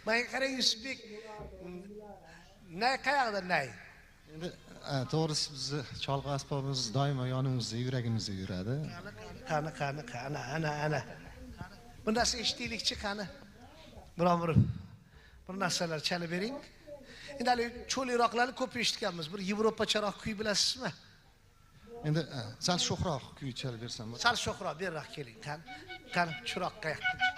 Menga qarang Yusufbek. Nay qayerda nay? Endi to'g'risi bizni cholg'a asbobimiz doimo yonimizda, yuragimizda yuradi. Qani, ana. Bu narsa eshitaylikchi qani. Birovir bir narsalar chalib bering. Endi hali cho'liroqlarni ko'p eshitganmiz. Bir Yevropacharoq kuy bilasizmi? Endi sal sho'xroq kuy chalib bersam. Sal sho'xroq berroq keling. Qani, chiroq qayerda?